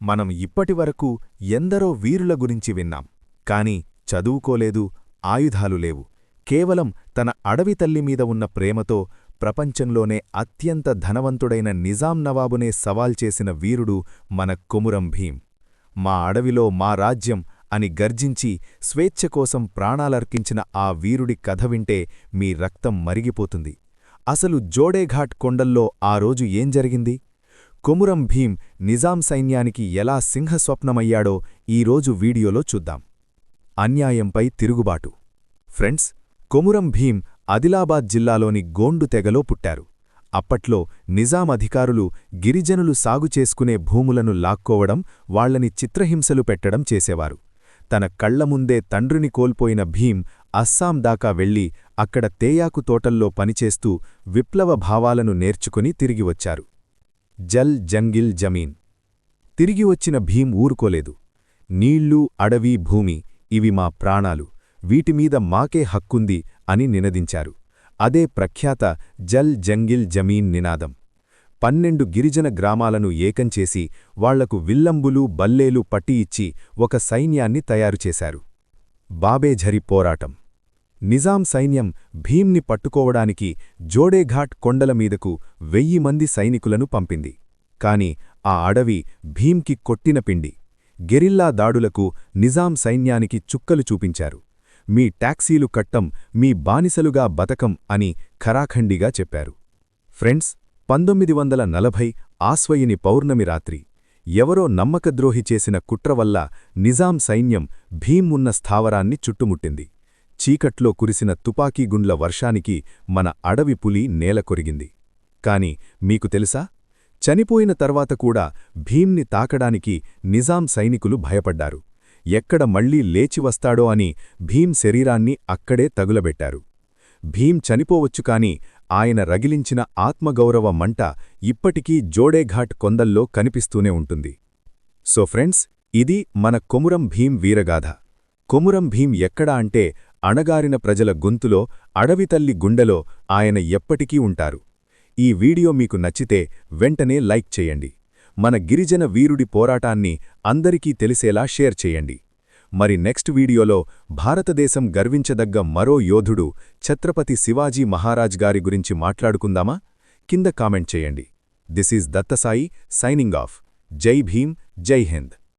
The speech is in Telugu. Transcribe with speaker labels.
Speaker 1: మనం ఇప్పటివరకు ఎందరో వీరుల గురించి విన్నాం. కాని చదువుకోలేదు, ఆయుధాలు లేవు. కేవలం తన అడవి తల్లిమీద ఉన్న ప్రేమతో ప్రపంచంలోనే అత్యంత ధనవంతుడైన నిజాం నవాబునే సవాల్ చేసిన వీరుడు మన కొమురం భీం. మా అడవిలో మా రాజ్యం అని గర్జించి స్వేచ్ఛకోసం ప్రాణాలర్పించిన ఆ వీరుడి కథ వింటే మీ రక్తం మరిగిపోతుంది. అసలు జోడేఘాట్ కొండల్లో ఆ రోజు ఏం జరిగింది? కొమురం భీం నిజాం సైన్యానికి ఎలా సింహస్వప్నమయ్యాడో ఈరోజు వీడియోలో చూద్దాం. అన్యాయంపై తిరుగుబాటు. ఫ్రెండ్స్, కొమురం భీం ఆదిలాబాద్ జిల్లాలోని గోండు తెగలో పుట్టారు. అప్పట్లో నిజాం అధికారులు గిరిజనులు సాగు చేసుకునే భూములను లాక్కోవడం, వాళ్లని చిత్రహింసలు పెట్టడం చేసేవారు. తన కళ్లముందే తండ్రిని కోల్పోయిన భీం అస్సాం దాకా వెళ్లి అక్కడ తేయాకు తోటల్లో పనిచేస్తూ విప్లవ భావాలను నేర్చుకుని తిరిగివచ్చారు. జల్ జంగిల్ జమీన్. తిరిగివచ్చిన భీం ఊరుకోలేదు. నీళ్లు, అడవి, భూమి ఇవి మా ప్రాణాలు, వీటిమీద మాకే హక్కుంది అని నినదించారు. అదే ప్రఖ్యాత జల్ జంగిల్ జమీన్ నినాదం. 12 గిరిజన గ్రామాలను ఏకంచేసి వాళ్లకు విల్లంబులు, బల్లేలు పట్టి ఇచ్చి ఒక సైన్యాన్ని తయారుచేశారు. బాబేఝరి పోరాటం. నిజాం సైన్యం భీంని పట్టుకోవడానికి జోడేఘాట్ కొండలమీదకు 1000 మంది సైనికులను పంపింది. కాని ఆ అడవి భీంకి కొట్టిన పిండి. గెరిల్లా దాడులకు నిజాం సైన్యానికి చుక్కలు చూపించారు. మీ టాక్సీలు కట్టం, మీ బానిసలుగా బతకం అని ఖరాఖండిగా చెప్పారు. ఫ్రెండ్స్, 1940 ఆశ్వయుని పౌర్ణమి రాత్రి ఎవరో నమ్మకద్రోహి చేసిన కుట్రవల్ల నిజాం సైన్యం భీం ఉన్న స్థావరాన్ని చుట్టుముట్టింది. చీకట్లో కురిసిన తుపాకీగుండ్ల వర్షానికి మన అడవి పులి నేలకొరిగింది. కాని మీకు తెలుసా, చనిపోయిన తర్వాత కూడా భీంని తాకడానికి నిజాం సైనికులు భయపడ్డారు. ఎక్కడ మళ్లీ లేచివస్తాడో అని భీం శరీరాన్ని అక్కడే తగులబెట్టారు. భీం చనిపోవచ్చు కాని ఆయన రగిలించిన ఆత్మగౌరవ మంట ఇప్పటికీ జోడేఘాట్ కొండల్లో కనిపిస్తూనే ఉంటుంది. సో ఫ్రెండ్స్, ఇది మన కొమురం భీం వీరగాథ. కొమురం భీం ఎక్కడా అంటే అణగారిన ప్రజల గొంతులో, అడవితల్లి గుండెలో ఆయన ఎప్పటికీ ఉంటారు. ఈ వీడియో మీకు నచ్చితే వెంటనే లైక్ చేయండి. మన గిరిజన వీరుడి పోరాటాన్ని అందరికీ తెలిసేలా షేర్ చేయండి. మరి నెక్స్ట్ వీడియోలో భారతదేశం గర్వించదగ్గ మరో యోధుడు ఛత్రపతి శివాజీ మహారాజ్ గారి గురించి మాట్లాడుకుందామా? కింద కామెంట్ చేయండి. This is Dattasai signing off. జై భీం, జై హింద్.